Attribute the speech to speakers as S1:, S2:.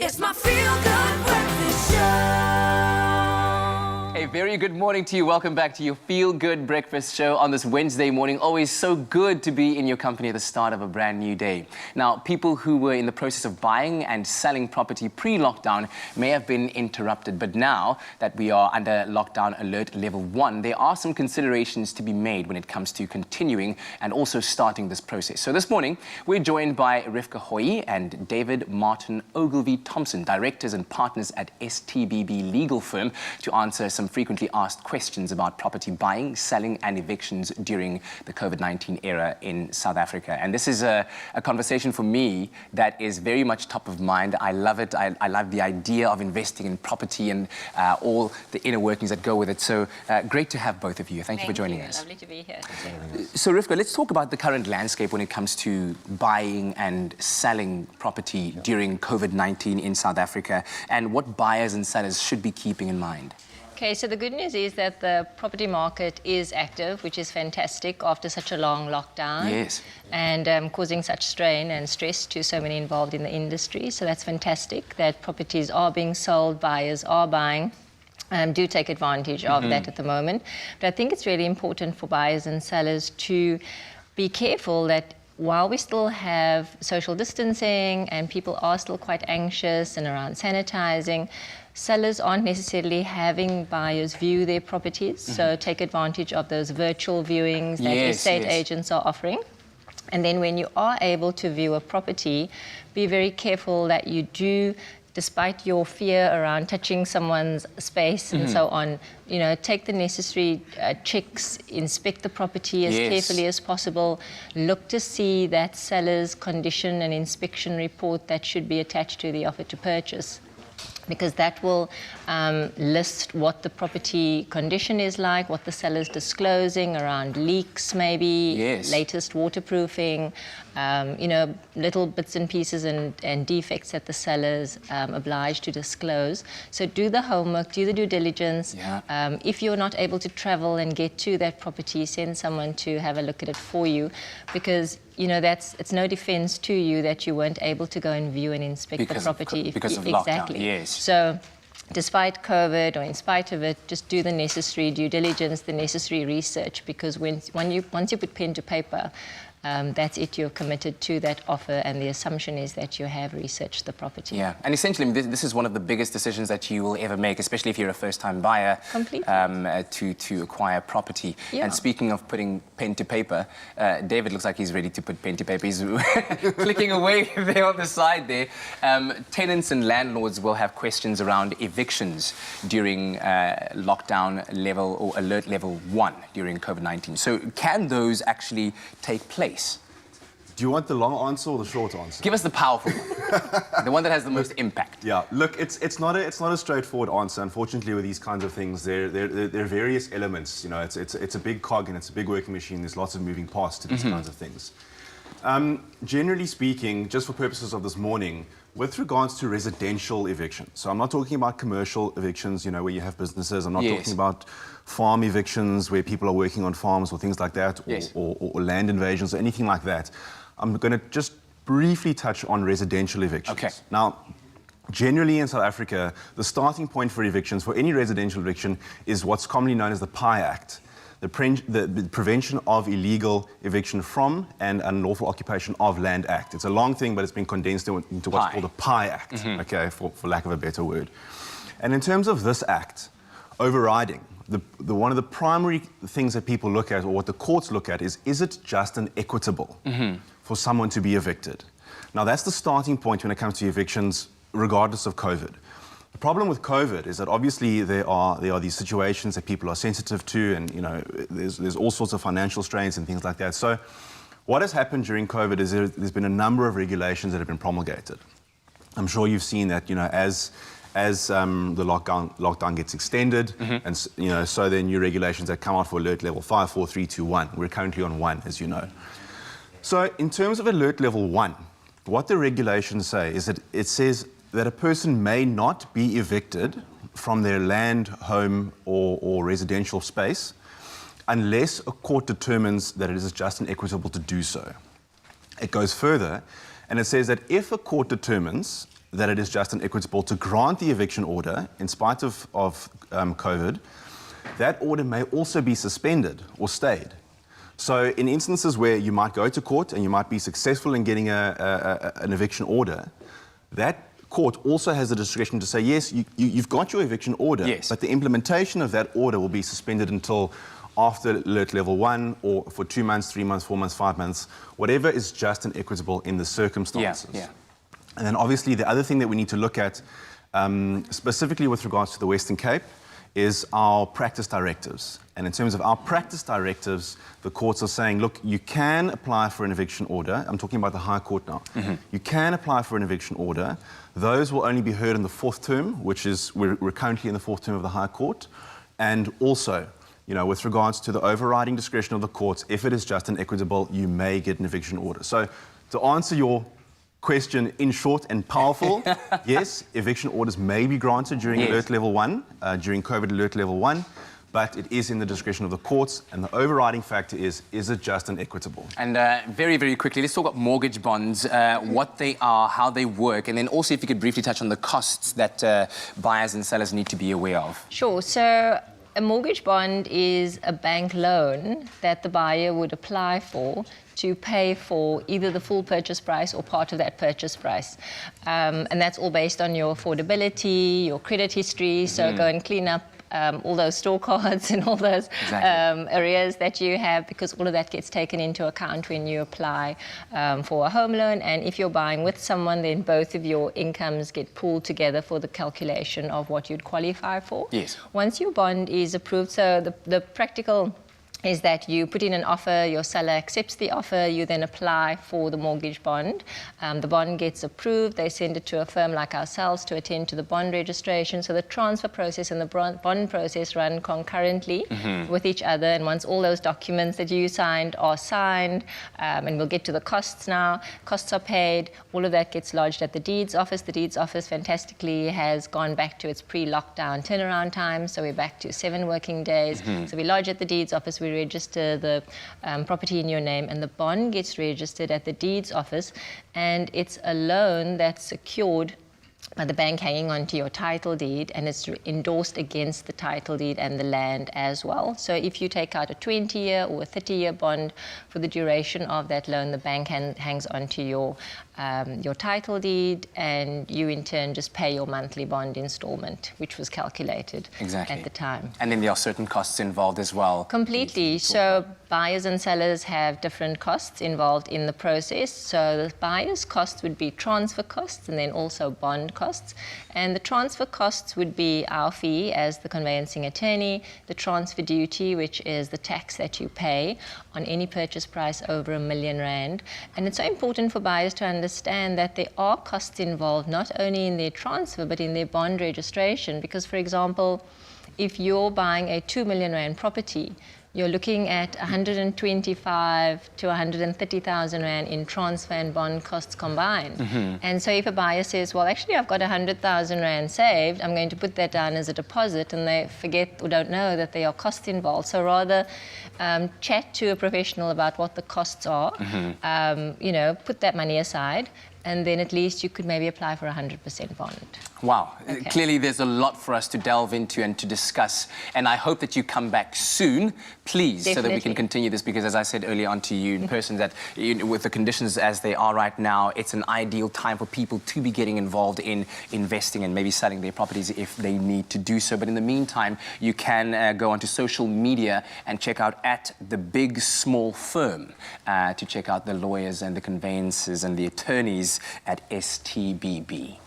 S1: It's my feel-good breakfast show.
S2: A very good morning to you. Welcome back to your Feel Good Breakfast Show on this Wednesday morning. Always so good to be in your company at the start of a brand new day. Now, people who were in the process of buying and selling property pre-lockdown may have been interrupted, but now that we are under lockdown alert level 1, there are some considerations to be made when it comes to continuing and also starting this process. So this morning, we're joined by Refqah Ho-Yee and David Martin Ogilvy Thompson, directors and partners at STBB legal firm, to answer some frequently asked questions about property buying, selling and evictions during the COVID-19 era in South Africa. And this is a conversation for me that is very much top of mind. I love it. I love the idea of investing in property and all the inner workings that go with it. So great to have both of you. Thank you for joining us.
S3: Lovely to be here.
S2: So Refqah, let's talk about the current landscape when it comes to buying and selling property during COVID-19 in South Africa, and what buyers and sellers should be keeping in mind.
S3: Okay, so the good news is that the property market is active, which is fantastic after such a long lockdown.
S2: Yes.
S3: And causing such strain and stress to so many involved in the industry. So that's fantastic that properties are being sold, buyers are buying. Do take advantage of that at the moment. But I think it's really important for buyers and sellers to be careful that while we still have social distancing and people are still quite anxious and around sanitizing, sellers aren't necessarily having buyers view their properties. So take advantage of those virtual viewings that estate agents are offering. And then when you are able to view a property, be very careful that you do, despite your fear around touching someone's space and so on, you know, take the necessary checks, inspect the property as carefully as possible, look to see that seller's condition and inspection report that should be attached to the offer to purchase, because that will list what the property condition is like, what the seller's disclosing around leaks maybe, latest waterproofing, you know, little bits and pieces and defects that the seller's obliged to disclose. So do the homework, do the due diligence. If you're not able to travel and get to that property, send someone to have a look at it for you, because you know, it's no defense to you that you weren't able to go and view and inspect the property.
S2: Because of lockdown, yes.
S3: So despite COVID or in spite of it, just do the necessary due diligence, the necessary research, because once you put pen to paper, that's it, you're committed to that offer, and the assumption is that you have researched the property.
S2: Yeah, and essentially this is one of the biggest decisions that you will ever make, especially if you're a first-time buyer.
S3: Completely.
S2: To acquire property. And speaking of putting pen to paper, David looks like he's ready to put pen to paper. He's clicking away there on the side there. Tenants and landlords will have questions around evictions during lockdown level or alert level 1 during COVID-19. So can those actually take place?
S4: Do you want the long answer or the short answer?
S2: Give us the powerful one, the one that has the most impact.
S4: Yeah, look, it's not a straightforward answer. Unfortunately, with these kinds of things, there are various elements. You know, it's a big cog and it's a big working machine. There's lots of moving parts to these kinds of things. Generally speaking, just for purposes of this morning, with regards to residential eviction, so I'm not talking about commercial evictions, you know, where you have businesses. I'm not talking about farm evictions where people are working on farms or things like that, or land invasions or anything like that. I'm going to just briefly touch on residential evictions.
S2: Okay.
S4: Now, generally in South Africa, the starting point for evictions, for any residential eviction, is what's commonly known as the PI Act. The Prevention of Illegal Eviction from and Unlawful Occupation of Land Act. It's a long thing, but it's been condensed into what's called the PI Act, okay, for lack of a better word. And in terms of this act, overriding, one of the primary things that people look at, or what the courts look at, is it just and equitable for someone to be evicted? Now, that's the starting point when it comes to evictions, regardless of COVID. The problem with COVID is that obviously there are these situations that people are sensitive to, and you know, there's all sorts of financial strains and things like that. So what has happened during COVID is there's been a number of regulations that have been promulgated. I'm sure you've seen that, you know, as the lockdown gets extended, and you know, so there are new regulations that come out for alert level 5, 4, 3, 2, 1. We're currently on 1, as you know. So in terms of alert level 1, what the regulations say is that it says that a person may not be evicted from their land, home, or residential space unless a court determines that it is just and equitable to do so. It goes further, and it says that if a court determines that it is just and equitable to grant the eviction order in spite of COVID, that order may also be suspended or stayed. So in instances where you might go to court and you might be successful in getting an eviction order, that court also has the discretion to say, yes, you've got your eviction order,
S2: yes,
S4: but the implementation of that order will be suspended until after alert level 1 or for 2 months, 3 months, 4 months, 5 months, whatever is just and equitable in the circumstances.
S2: Yeah.
S4: And then obviously the other thing that we need to look at, specifically with regards to the Western Cape, is our practice directives. And in terms of our practice directives, the courts are saying, look, you can apply for an eviction order. I'm talking about the High Court now. You can apply for an eviction order. Those will only be heard in the 4th term, which is, we're currently in the 4th term of the High Court. And also, you know, with regards to the overriding discretion of the courts, if it is just and equitable, you may get an eviction order. So to answer your question in short and powerful, yes, eviction orders may be granted during alert level 1, during COVID alert level 1, but it is in the discretion of the courts, and the overriding factor is it just and equitable?
S2: And very, very quickly, let's talk about mortgage bonds, what they are, how they work, and then also if you could briefly touch on the costs that buyers and sellers need to be aware of.
S3: Sure. So a mortgage bond is a bank loan that the buyer would apply for to pay for either the full purchase price or part of that purchase price. And that's all based on your affordability, your credit history. So go and clean up all those store cards and all those areas that you have, because all of that gets taken into account when you apply for a home loan. And if you're buying with someone, then both of your incomes get pooled together for the calculation of what you'd qualify for.
S2: Yes.
S3: Once your bond is approved, so the practical is that you put in an offer, your seller accepts the offer, you then apply for the mortgage bond. The bond gets approved, they send it to a firm like ourselves to attend to the bond registration. So the transfer process and the bond process run concurrently with each other. And once all those documents that you signed are signed, and we'll get to the costs now, costs are paid, all of that gets lodged at the deeds office. The deeds office fantastically has gone back to its pre-lockdown turnaround time. So we're back to 7 working days. So we lodge at the deeds office, we register the property in your name, and the bond gets registered at the deeds office, and it's a loan that's secured by the bank hanging onto your title deed, and it's endorsed against the title deed and the land as well. So if you take out a 20-year or a 30-year bond for the duration of that loan, the bank hangs onto your title deed, and you in turn just pay your monthly bond installment, which was calculated at the time.
S2: And then there are certain costs involved as well.
S3: Completely. So buyers and sellers have different costs involved in the process. So the buyer's cost would be transfer costs and then also bond costs. And the transfer costs would be our fee as the conveyancing attorney, the transfer duty, which is the tax that you pay on any purchase price over R1 million. And it's so important for buyers to understand that there are costs involved, not only in their transfer, but in their bond registration. Because, for example, if you're buying a R2 million property, you're looking at 125 to 130,000 Rand in transfer and bond costs combined. And so if a buyer says, well, actually, I've got 100,000 Rand saved, I'm going to put that down as a deposit, and they forget or don't know that there are costs involved. So rather chat to a professional about what the costs are, you know, put that money aside, and then at least you could maybe apply for a 100% bond.
S2: Wow.
S3: Okay.
S2: Clearly there's a lot for us to delve into and to discuss, and I hope that you come back soon, please, so that we can continue this, because as I said earlier on to you in person, that with the conditions as they are right now, it's an ideal time for people to be getting involved in investing and maybe selling their properties if they need to do so. But in the meantime, you can go onto social media and check out at The Big Small Firm to check out the lawyers and the conveyancers and the attorneys at STBB.